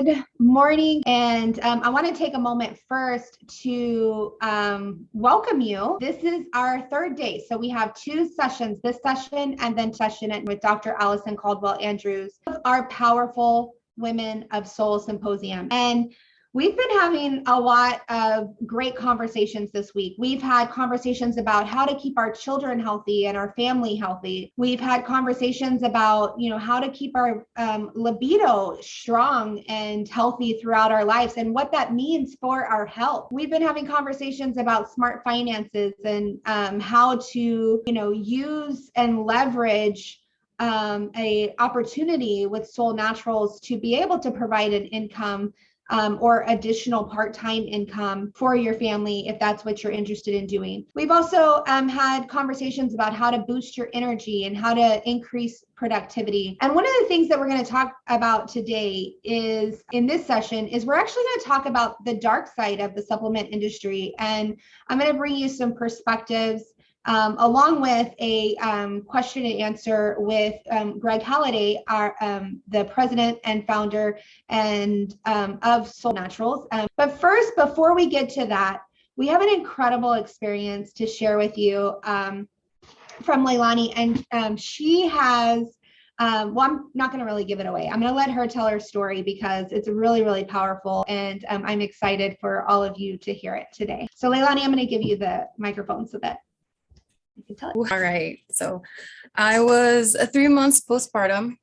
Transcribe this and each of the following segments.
Good morning, and I want to take a moment first to welcome you. This is our third day, so we have two sessions, this session and then session with Dr. Allison Caldwell Andrews, our powerful Women of Solle Symposium. And we've been having a lot of great conversations this week. We've had conversations about how to keep our children healthy and our family healthy. We've had conversations about, how to keep our libido strong and healthy throughout our lives and what that means for our health. We've been having conversations about smart finances and how to, use and leverage a opportunity with Soul Naturals to be able to provide an income or additional part-time income for your family if that's what you're interested in doing. We've also had conversations about how to boost your energy and how to increase productivity. And one of the things that we're going to talk about today is, in this session, is we're actually going to talk about the dark side of the supplement industry. And I'm going to bring you some perspectives along with a question and answer with Greg Halliday, the president and founder of Soul Naturals. But first, before we get to that, we have an incredible experience to share with you from Leilani, and she has, I'm not going to really give it away. I'm going to let her tell her story because it's really, really powerful, and I'm excited for all of you to hear it today. So Leilani, I'm going to give you the microphone so that all right. So I was 3 months postpartum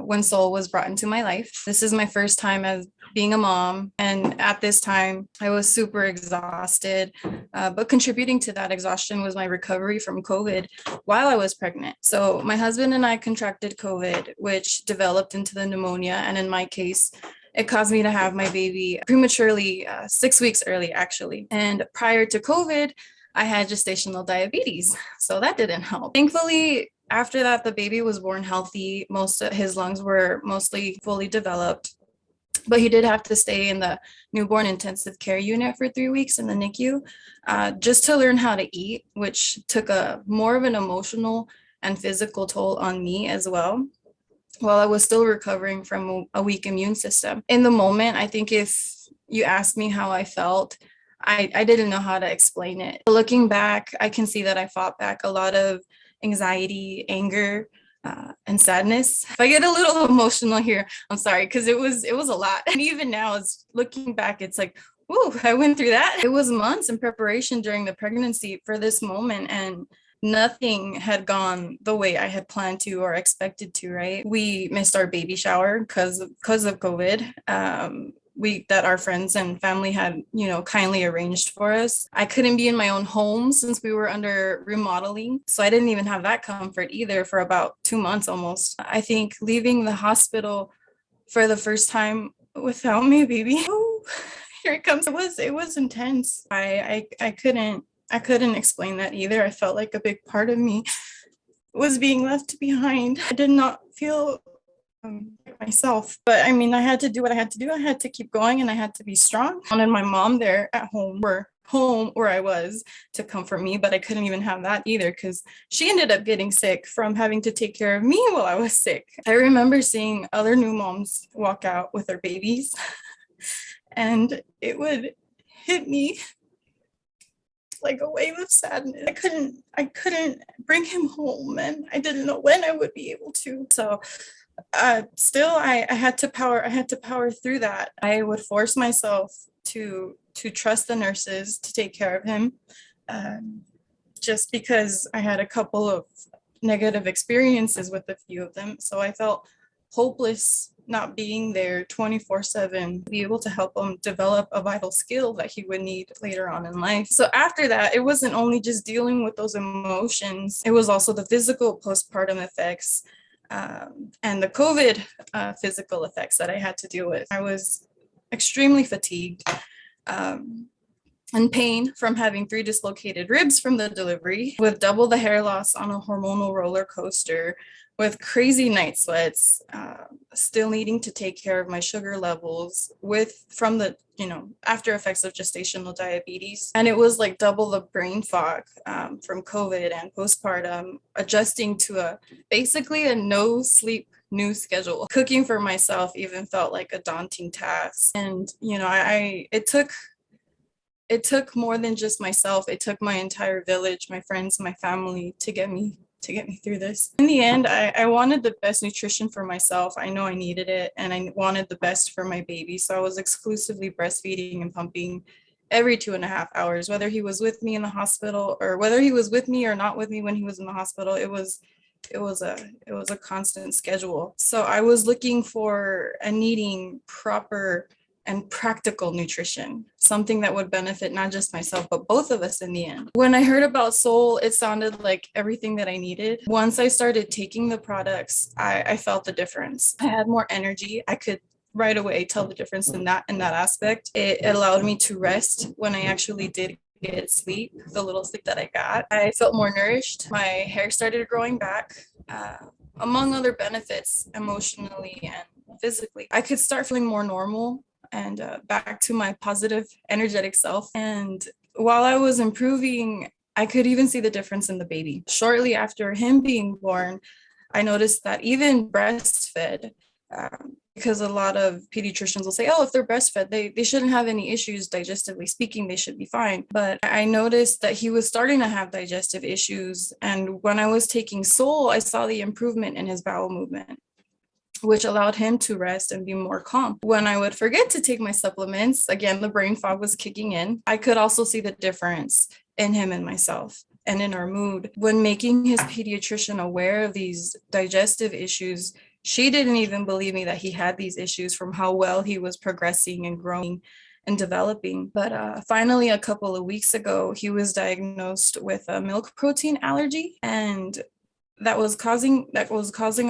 when Soul was brought into my life. This is my first time as being a mom. And at this time, I was super exhausted. But contributing to that exhaustion was my recovery from COVID while I was pregnant. So my husband and I contracted COVID, which developed into the pneumonia. And in my case, it caused me to have my baby prematurely, 6 weeks early, actually. And prior to COVID, I had gestational diabetes, so that didn't help. Thankfully, after that, the baby was born healthy. Most of his lungs were mostly fully developed, but he did have to stay in the newborn intensive care unit for 3 weeks in the NICU, just to learn how to eat, which took more of an emotional and physical toll on me as well, while I was still recovering from a weak immune system. In the moment, I think if you asked me how I felt, I didn't know how to explain it. Looking back, I can see that I fought back a lot of anxiety, anger, and sadness. If I get a little emotional here, I'm sorry, because it was a lot. And even now, it's looking back, it's like, ooh, I went through that. It was months in preparation during the pregnancy for this moment, and nothing had gone the way I had planned to or expected to, right? We missed our baby shower because of COVID. That our friends and family had, kindly arranged for us. I couldn't be in my own home since we were under remodeling. So I didn't even have that comfort either for about 2 months almost. I think leaving the hospital for the first time without my baby, oh, here it comes. It was intense. I couldn't explain that either. I felt like a big part of me was being left behind. I did not feel myself, but I mean, I had to do what I had to do. I had to keep going and I had to be strong. I wanted my mom there at home where I was to comfort me, but I couldn't even have that either because she ended up getting sick from having to take care of me while I was sick. I remember seeing other new moms walk out with their babies and it would hit me like a wave of sadness. I couldn't bring him home and I didn't know when I would be able to. So still I had to power through that. I would force myself to trust the nurses to take care of him, just because I had a couple of negative experiences with a few of them. So I felt hopeless not being there 24/7, be able to help him develop a vital skill that he would need later on in life. So after that, it wasn't only just dealing with those emotions, it was also the physical postpartum effects, and the COVID physical effects that I had to deal with. I was extremely fatigued and pain from having 3 dislocated ribs from the delivery, with double the hair loss on a hormonal roller coaster, with crazy night sweats, still needing to take care of my sugar levels from the after effects of gestational diabetes. And it was like double the brain fog from COVID and postpartum, adjusting to basically a no sleep new schedule. Cooking for myself even felt like a daunting task. And, it took more than just myself. It took my entire village, my friends, my family to get me through this. In the end, I wanted the best nutrition for myself. I know I needed it, and I wanted the best for my baby. So I was exclusively breastfeeding and pumping every 2.5 hours, whether he was with me in the hospital or whether he was with me or not with me when he was in the hospital. It was a constant schedule. So I was looking for and needing proper and practical nutrition, something that would benefit not just myself, but both of us in the end. When I heard about Solle, it sounded like everything that I needed. Once I started taking the products, I felt the difference. I had more energy. I could right away tell the difference in that aspect. It allowed me to rest when I actually did get sleep, the little sleep that I got. I felt more nourished. My hair started growing back, among other benefits, emotionally and physically. I could start feeling more normal and back to my positive, energetic self. And while I was improving, I could even see the difference in the baby. Shortly after him being born, I noticed that even breastfed, because a lot of pediatricians will say, oh, if they're breastfed, they shouldn't have any issues digestively speaking, they should be fine. But I noticed that he was starting to have digestive issues. And when I was taking Solle, I saw the improvement in his bowel movement, which allowed him to rest and be more calm. When I would forget to take my supplements, again, the brain fog was kicking in. I could also see the difference in him and myself and in our mood. When making his pediatrician aware of these digestive issues, she didn't even believe me that he had these issues from how well he was progressing and growing and developing. But finally, a couple of weeks ago, he was diagnosed with a milk protein allergy, and that was causing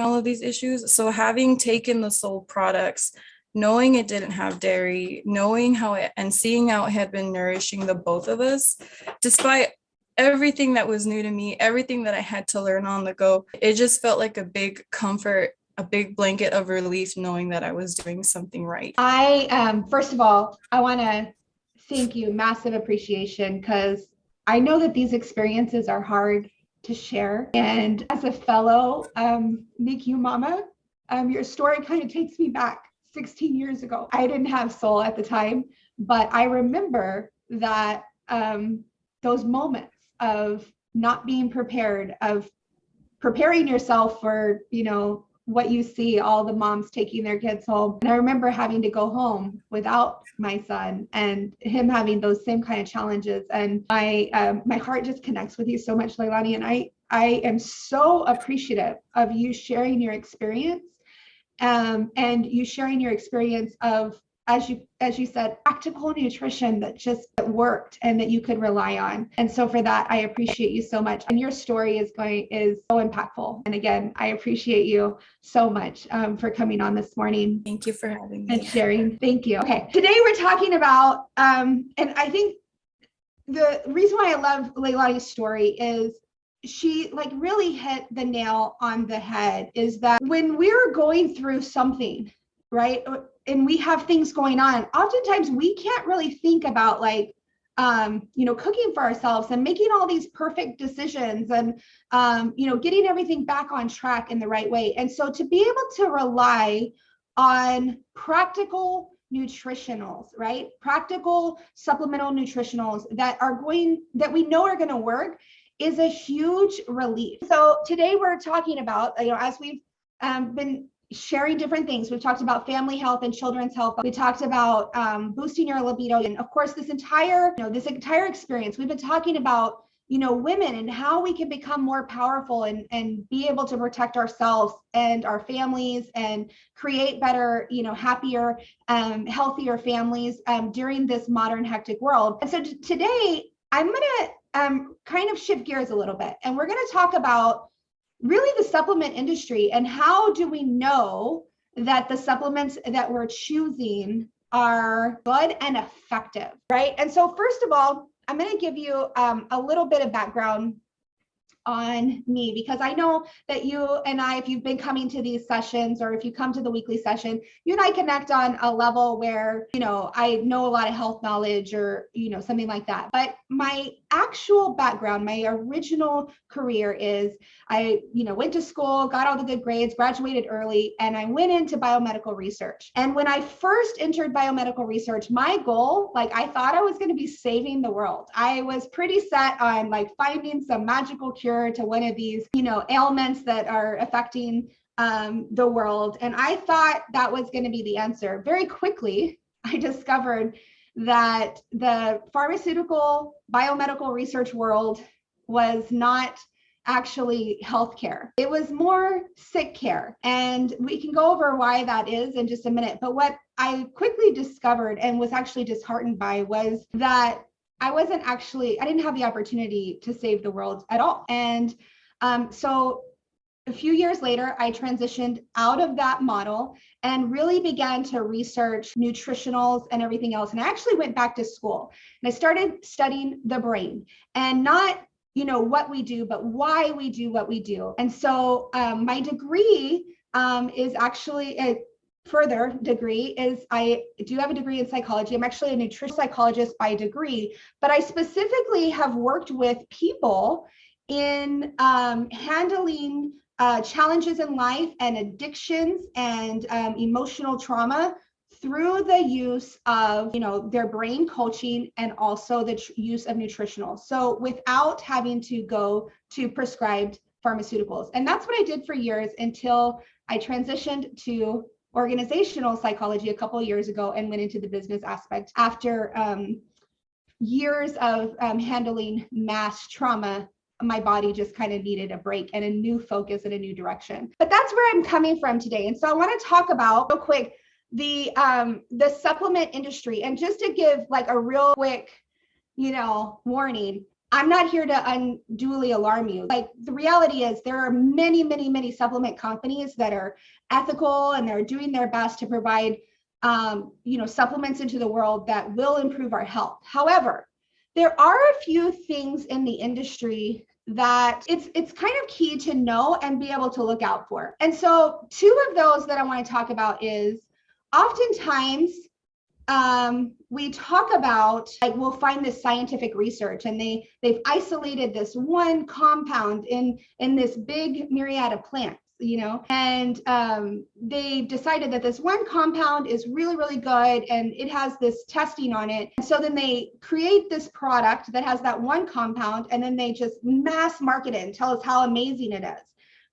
all of these issues. So having taken the Solle products, knowing it didn't have dairy, knowing how it and seeing how it had been nourishing the both of us, despite everything that was new to me, everything that I had to learn on the go, it just felt like a big comfort, a big blanket of relief, knowing that I was doing something right. First of all, I want to thank you, massive appreciation, because I know that these experiences are hard to share. And as a fellow NICU mama, your story kind of takes me back 16 years ago. I didn't have Solle at the time, but I remember that those moments of not being prepared, of preparing yourself for, what you see, all the moms taking their kids home. And I remember having to go home without my son and him having those same kind of challenges. And my heart just connects with you so much, Leilani. And I am so appreciative of you sharing your experience, and you sharing your experience of, as you said, practical nutrition that worked and that you could rely on. And so for that, I appreciate you so much. And your story is so impactful. And again, I appreciate you so much for coming on this morning. Thank you for having me and sharing. Thank you. Okay, today we're talking about, and I think the reason why I love Leilani's story is she really hit the nail on the head, is that when we're going through something, right, and we have things going on, oftentimes we can't really think about cooking for ourselves and making all these perfect decisions and, getting everything back on track in the right way. And so to be able to rely on practical nutritionals, right? Practical supplemental nutritionals that we know are going to work is a huge relief. So today we're talking about, as we've been sharing different things. We've talked about family health and children's health. We talked about boosting your libido. And of course, this entire experience, we've been talking about, women and how we can become more powerful and be able to protect ourselves and our families and create better, happier, healthier families during this modern hectic world. And so today I'm going to kind of shift gears a little bit, and we're going to talk about really the supplement industry and how do we know that the supplements that we're choosing are good and effective, right? And so first of all, I'm going to give you a little bit of background on me, because I know that you and I, if you've been coming to these sessions or if you come to the weekly session, you and I connect on a level where, I know a lot of health knowledge or, something like that. But my actual background, my original career is I, went to school, got all the good grades, graduated early, and I went into biomedical research. And when I first entered biomedical research, my goal, I thought I was going to be saving the world. I was pretty set on finding some magical cure to one of these, ailments that are affecting the world. And I thought that was going to be the answer. Very quickly, I discovered that the pharmaceutical biomedical research world was not actually healthcare. It was more sick care. And we can go over why that is in just a minute. But what I quickly discovered and was actually disheartened by was that I didn't have the opportunity to save the world at all. And so a few years later, I transitioned out of that model and really began to research nutritionals and everything else. And I actually went back to school and I started studying the brain, and not, what we do, but why we do what we do. And so my degree is actually a further degree is I do have a degree in psychology. I'm actually a nutrition psychologist by degree, but I specifically have worked with people in handling challenges in life and addictions and emotional trauma through the use of, their brain coaching and also the use of nutritionals. So without having to go to prescribed pharmaceuticals. And that's what I did for years until I transitioned to organizational psychology a couple of years ago and went into the business aspect after years of handling mass trauma. My body just kind of needed a break and a new focus and a new direction. But that's where I'm coming from today. And so I want to talk about real quick the supplement industry. And just to give a real quick, warning, I'm not here to unduly alarm you. The reality is there are many, many, many supplement companies that are ethical and they're doing their best to provide, supplements into the world that will improve our health. However, there are a few things in the industry that it's kind of key to know and be able to look out for. And so two of those that I want to talk about is oftentimes we talk about, we'll find this scientific research and they've isolated this one compound in this big myriad of plants. And they decided that this one compound is really, really good and it has this testing on it. And so then they create this product that has that one compound and then they just mass market it and tell us how amazing it is.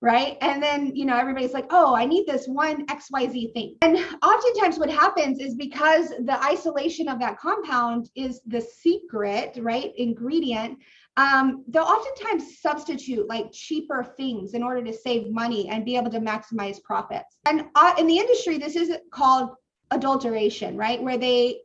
Right. And then, everybody's like, oh, I need this one XYZ thing. And oftentimes what happens is because the isolation of that compound is the secret, right, ingredient, they'll oftentimes substitute cheaper things in order to save money and be able to maximize profits. And in the industry, this is called adulteration, right? Where they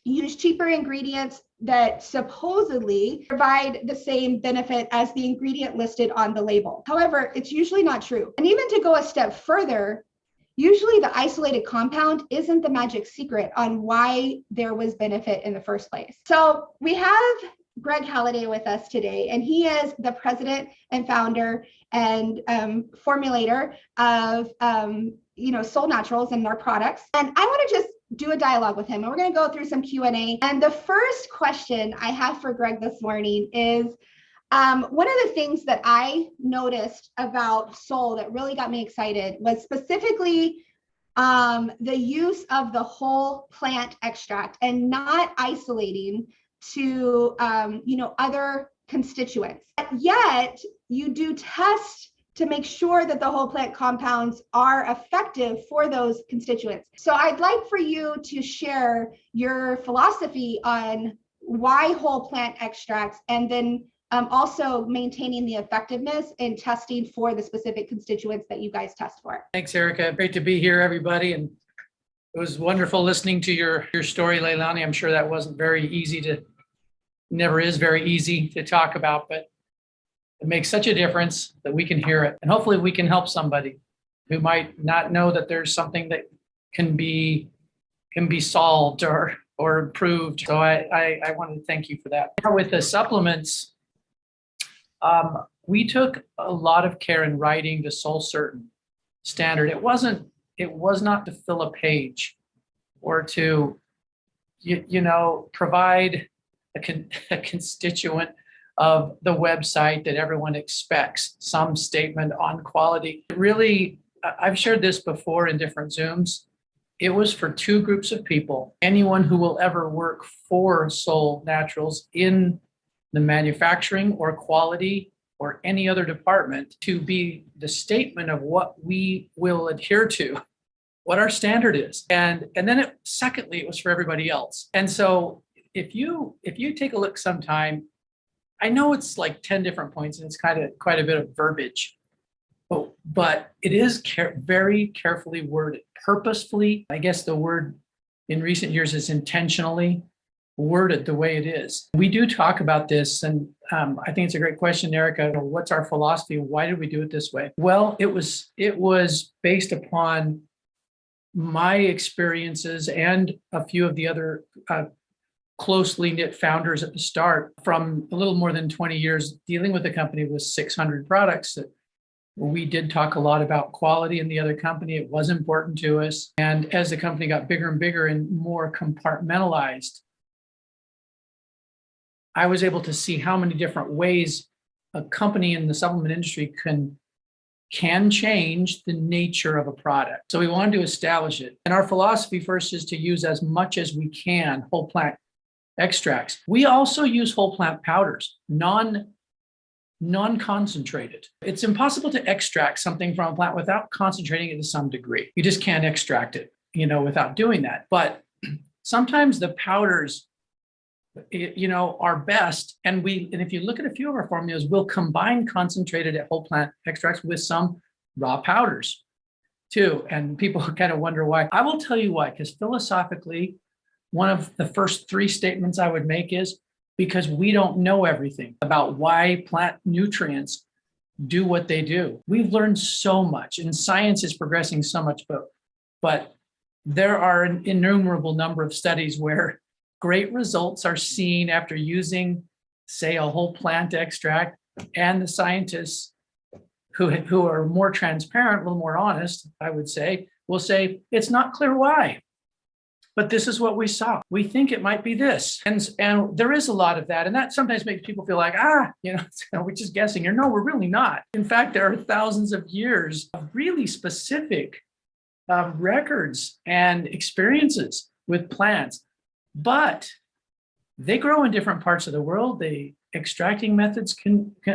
use cheaper ingredients that supposedly provide the same benefit as the ingredient listed on the label. However, it's usually not true. And even to go a step further, usually the isolated compound isn't the magic secret on why there was benefit in the first place. So we have Greg Halliday with us today, and he is the president and founder and formulator of Soul Naturals and our products. And I want to just do a dialogue with him, and we're going to go through some Q&A. And the first question I have for Greg this morning is one of the things that I noticed about Soul that really got me excited was specifically the use of the whole plant extract and not isolating to other constituents. Yet you do test to make sure that the whole plant compounds are effective for those constituents. So I'd like for you to share your philosophy on why whole plant extracts, and then also maintaining the effectiveness in testing for the specific constituents that you guys test for. Thanks, Erica. Great to be here, everybody. And it was wonderful listening to your story, Leilani. I'm sure that wasn't never is very easy to talk about, but it makes such a difference that we can hear it. And hopefully we can help somebody who might not know that there's something that can be solved or improved. So I want to thank you for that. With the supplements, we took a lot of care in writing the Soul Certain standard. It was not to fill a page or to, provide a constituent of the website that everyone expects some statement on quality. Really, I've shared this before in different Zooms. It was for two groups of people. Anyone who will ever work for Solle Naturals in the manufacturing or quality or any other department, to be the statement of what we will adhere to, what our standard is. And then secondly, it was for everybody else. And so if you take a look sometime, I know it's like 10 different points and it's quite a bit of verbiage, but it is very carefully worded, purposefully. I guess the word in recent years is intentionally worded the way it is. We do talk about this, and I think it's a great question, Erica. What's our philosophy? Why did we do it this way? Well, it was based upon my experiences and a few of the other closely knit founders at the start, from a little more than 20 years dealing with a company with 600 products. We did talk a lot about quality in the other company. It was important to us. And as the company got bigger and bigger and more compartmentalized, I was able to see how many different ways a company in the supplement industry can change the nature of a product. So we wanted to establish it. And our philosophy first is to use as much as we can whole plant extracts. We also use whole plant powders, non-concentrated. It's impossible to extract something from a plant without concentrating it to some degree. You just can't extract it, without doing that. But sometimes the powders, are best. And if you look at a few of our formulas, we'll combine concentrated whole plant extracts with some raw powders too. And people kind of wonder why. I will tell you why, because philosophically, one of the first three statements I would make is because we don't know everything about why plant nutrients do what they do. We've learned so much, and science is progressing so much, but there are an innumerable number of studies where great results are seen after using, say, a whole plant extract, and the scientists who are more transparent, a little more honest, I would say, will say, it's not clear why, but this is what we saw. We think it might be this. And there is a lot of that. And that sometimes makes people feel like, we're just guessing here. No, we're really not. In fact, there are thousands of years of really specific records and experiences with plants. But they grow in different parts of the world. The extracting methods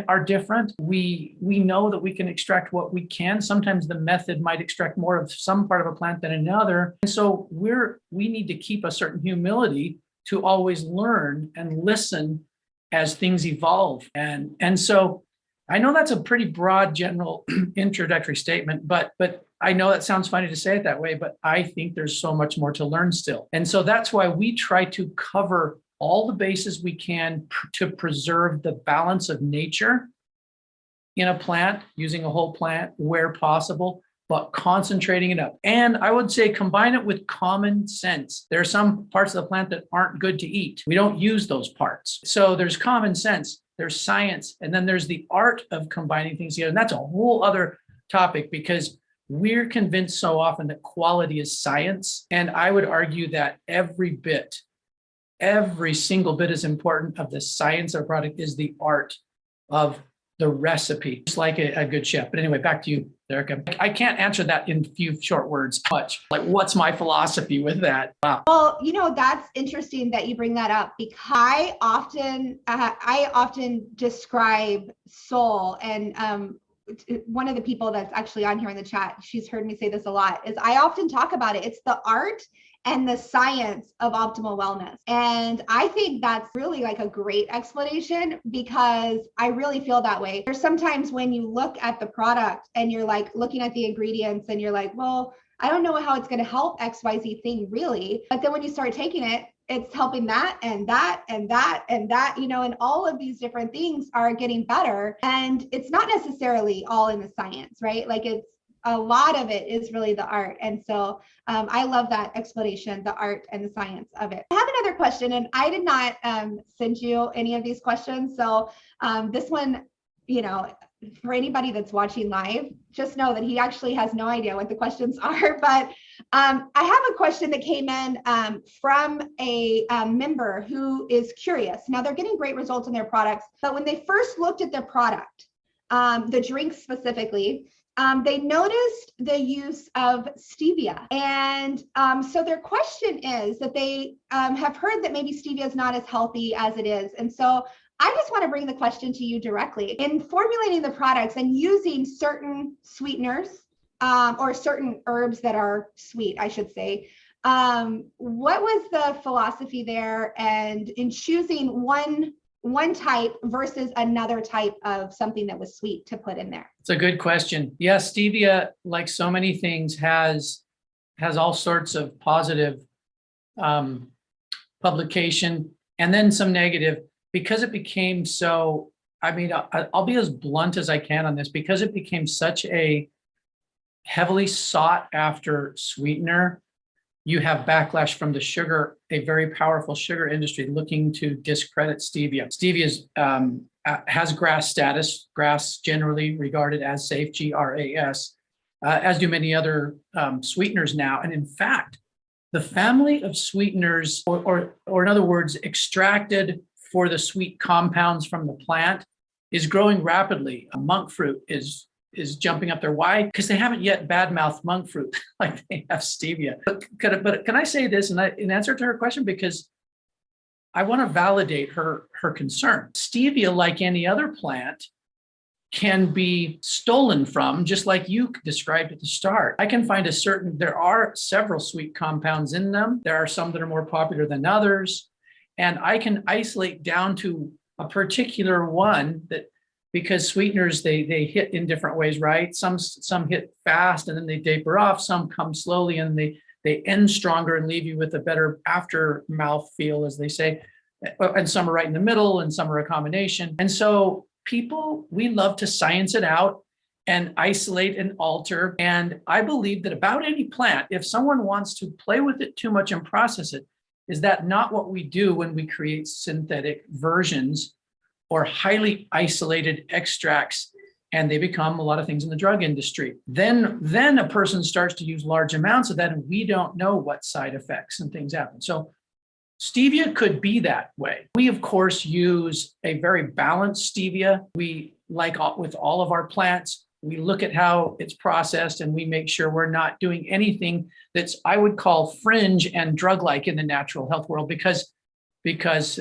are different. We know that we can extract what we can. Sometimes the method might extract more of some part of a plant than another. And so we need to keep a certain humility to always learn and listen as things evolve. And so I know that's a pretty broad, general introductory statement, but I know that sounds funny to say it that way, but I think there's so much more to learn still. And so that's why we try to cover all the bases we can to preserve the balance of nature in a plant, using a whole plant where possible, but concentrating it up. And I would say combine it with common sense. There are some parts of the plant that aren't good to eat. We don't use those parts. So there's common sense, there's science, and then there's the art of combining things together. And that's a whole other topic, because we're convinced so often that quality is science. And I would argue that every single bit as important of the science of a product is the art of the recipe, just like a good chef. But anyway, back to you, Erica. I can't answer that in a few short words much. Like, what's my philosophy with that? Wow. Well, that's interesting that you bring that up, because I often describe Solle, and one of the people that's actually on here in the chat, she's heard me say this a lot, is I often talk about it. It's the art and the science of optimal wellness. And I think that's really like a great explanation, because I really feel that way. There's sometimes when you look at the product and you're like looking at the ingredients and you're like, well, I don't know how it's going to help XYZ thing really. But then when you start taking it, it's helping that and that and that and that, and all of these different things are getting better. And it's not necessarily all in the science, right? Like, it's a lot of it is really the art. And so I love that explanation, the art and the science of it. I have another question, and I did not send you any of these questions. So this one, for anybody that's watching live, just know that he actually has no idea what the questions are. But I have a question that came in from a member who is curious. Now, they're getting great results in their products, but when they first looked at their product, the drink specifically, they noticed the use of stevia. And so their question is that they have heard that maybe stevia is not as healthy as it is. And so I just want to bring the question to you directly. In formulating the products and using certain sweeteners or certain herbs that are sweet, I should say, what was the philosophy there, and in choosing one type versus another type of something that was sweet to put in there? It's a good question. Yes, stevia, like so many things, has all sorts of positive publication and then some negative, because it became so, I mean, I'll be as blunt as I can on this, because it became such a heavily sought after sweetener. You have backlash from the sugar, a very powerful sugar industry looking to discredit stevia. Stevia has GRAS status, GRAS generally regarded as safe, GRAS, as do many other sweeteners now. And in fact, the family of sweeteners, or in other words, extracted for the sweet compounds from the plant, is growing rapidly. Monk fruit is jumping up there. Why? Because they haven't yet badmouthed monk fruit like they have stevia. But can I say this in answer to her question? Because I want to validate her concern. Stevia, like any other plant, can be stolen from, just like you described at the start. I can find there are several sweet compounds in them. There are some that are more popular than others. And I can isolate down to a particular one that, because sweeteners, they hit in different ways, right? Some hit fast and then they taper off. Some come slowly and they end stronger and leave you with a better aftermouth feel, as they say. And some are right in the middle and some are a combination. And so we love to science it out and isolate and alter. And I believe that about any plant, if someone wants to play with it too much and process it, is that not what we do when we create synthetic versions or highly isolated extracts, and they become a lot of things in the drug industry? Then a person starts to use large amounts of that, and we don't know what side effects and things happen. So stevia could be that way. We, of course, use a very balanced stevia. We, like with all of our plants, we look at how it's processed and we make sure we're not doing anything that's, I would call, fringe and drug-like in the natural health world, because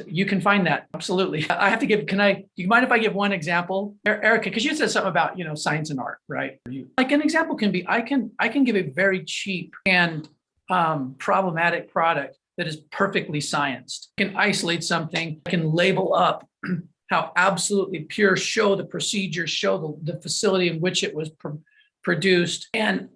you can find that. Absolutely. I have to give, do you mind if I give one example? Erica, because you said something about, science and art, right? Like an example can be, I can give a very cheap and problematic product that is perfectly scienced. I can isolate something, I can label up how absolutely pure, show the procedure, show the facility in which it was produced, and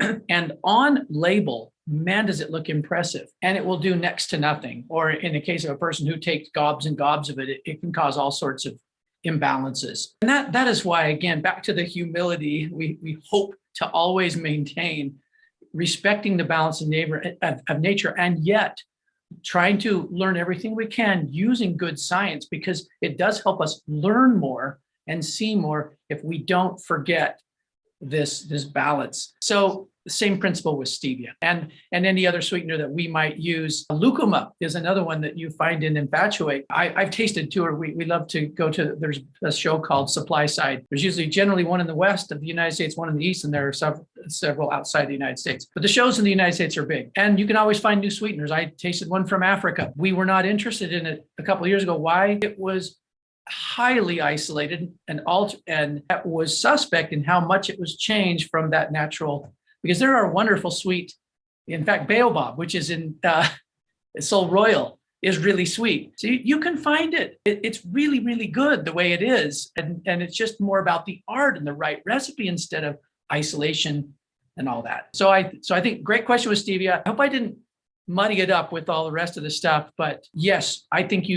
on label, man, does it look impressive. And it will do next to nothing. Or in the case of a person who takes gobs and gobs of it, it can cause all sorts of imbalances. And that is why, again, back to the humility, we hope to always maintain, respecting the balance of nature, and yet trying to learn everything we can using good science, because it does help us learn more and see more if we don't forget this balance. So the same principle with stevia and any other sweetener that we might use. Lucuma is another one that you find in Infatuate. I've tasted two, or we love to go to, there's a show called Supply Side. There's usually generally one in the west of the United States, one in the east, and there are several outside the United States. But the shows in the United States are big, and you can always find new sweeteners. I tasted one from Africa. We were not interested in it a couple of years ago. Why? It was highly isolated and that was suspect in how much it was changed from that natural, because there are wonderful sweet, in fact, baobab, which is in Sol Royal, is really sweet. So you can find it. It's really, really good the way it is. And it's just more about the art and the right recipe instead of isolation and all that. So I think great question with stevia. I hope I didn't muddy it up with all the rest of the stuff, but yes, I think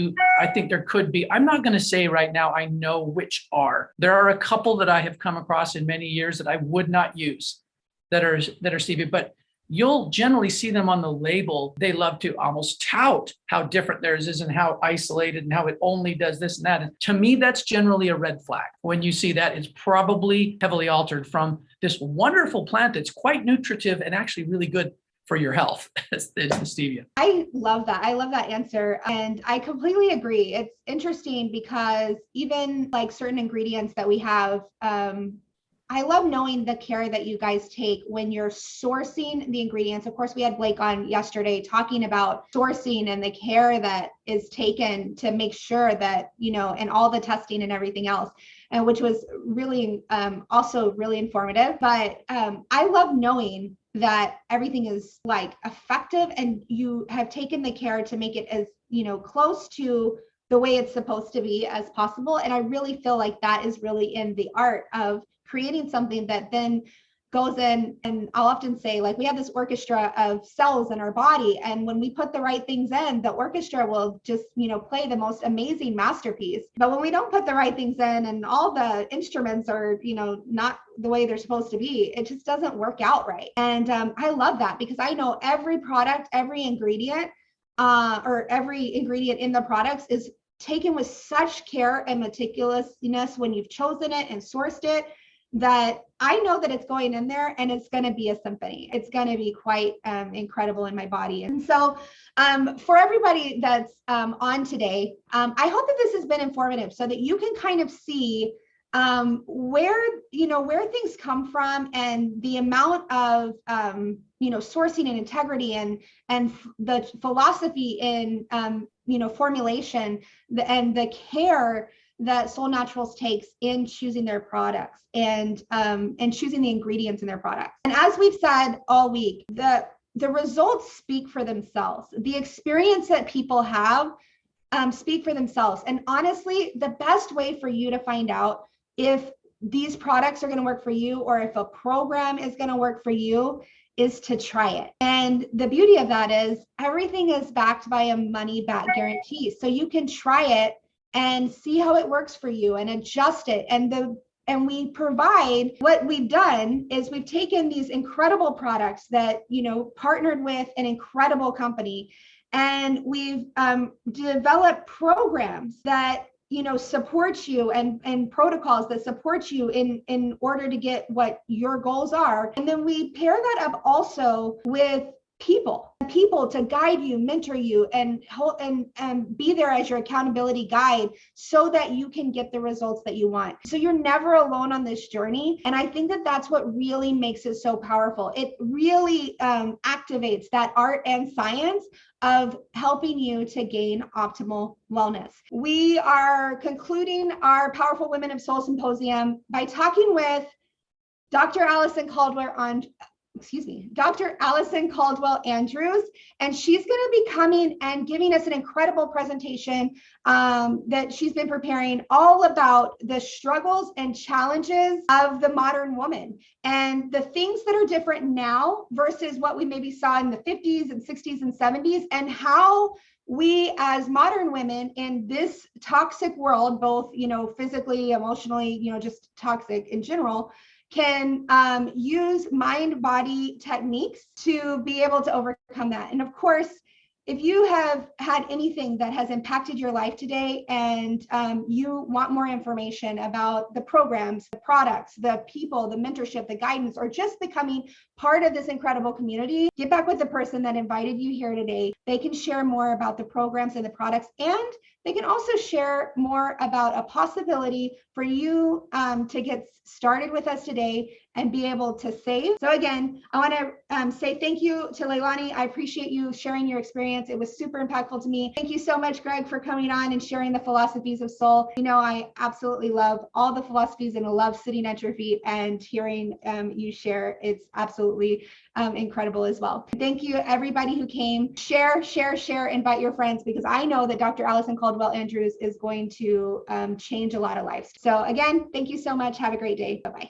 there could be. I'm not going to say right now I know which are. There are a couple that I have come across in many years that I would not use that are stevia, but you'll generally see them on the label. They love to almost tout how different theirs is and how isolated and how it only does this and that. And to me, that's generally a red flag. When you see that, it's probably heavily altered from this wonderful plant that's quite nutritive and actually really good for your health. It's the stevia. I love that. I love that answer. And I completely agree. It's interesting because even like certain ingredients that we have, I love knowing the care that you guys take when you're sourcing the ingredients. Of course, we had Blake on yesterday talking about sourcing and the care that is taken to make sure that, and all the testing and everything else, and which was really also really informative. But I love knowing that everything is like effective and you have taken the care to make it as, close to the way it's supposed to be as possible. And I really feel like that is really in the art of creating something that then goes in. And I'll often say, like, we have this orchestra of cells in our body, and when we put the right things in, the orchestra will just play the most amazing masterpiece. But when we don't put the right things in and all the instruments are not the way they're supposed to be, it just doesn't work out right. And I love that, because I know every product, every ingredient or every ingredient in the products is taken with such care and meticulousness when you've chosen it and sourced it, that I know that it's going in there and it's going to be a symphony. It's going to be quite incredible in my body. And so for everybody that's on today, I hope that this has been informative so that you can kind of see where things come from, and the amount of sourcing and integrity and the philosophy in formulation and the care that Solle Naturals takes in choosing their products and choosing the ingredients in their products. And as we've said all week, the results speak for themselves. The experience that people have speak for themselves. And honestly, the best way for you to find out if these products are going to work for you or if a program is going to work for you is to try it. And the beauty of that is everything is backed by a money back guarantee. So you can try it and see how it works for you and adjust it. And we provide, what we've done is we've taken these incredible products that, partnered with an incredible company, and we've developed programs that, support you and protocols that support you in order to get what your goals are. And then we pair that up also with people to guide you, mentor you, and be there as your accountability guide so that you can get the results that you want. So you're never alone on this journey. And I think that that's what really makes it so powerful. It really activates that art and science of helping you to gain optimal wellness. We are concluding our Powerful Women of Solle Symposium by talking with Dr. Allison Caldwell Andrews, and she's going to be coming and giving us an incredible presentation that she's been preparing, all about the struggles and challenges of the modern woman and the things that are different now versus what we maybe saw in the 50s and 60s and 70s, and how we as modern women in this toxic world, both physically, emotionally, just toxic in general, can use mind-body techniques to be able to overcome that. And of course, if you have had anything that has impacted your life today and you want more information about the programs, the products, the people, the mentorship, the guidance, or just becoming part of this incredible community, get back with the person that invited you here today. They can share more about the programs and the products, and they can also share more about a possibility for you to get started with us today and be able to save. So again, I want to say thank you to Leilani. I appreciate you sharing your experience. It was super impactful to me. Thank you so much, Greg, for coming on and sharing the philosophies of Solle. I absolutely love all the philosophies, and I love sitting at your feet and hearing you share. It's absolutely incredible as well. Thank you, everybody who came. Share, invite your friends, because I know that Dr. Allison Caldwell Andrews is going to change a lot of lives. So again, thank you so much. Have a great day. Bye-bye.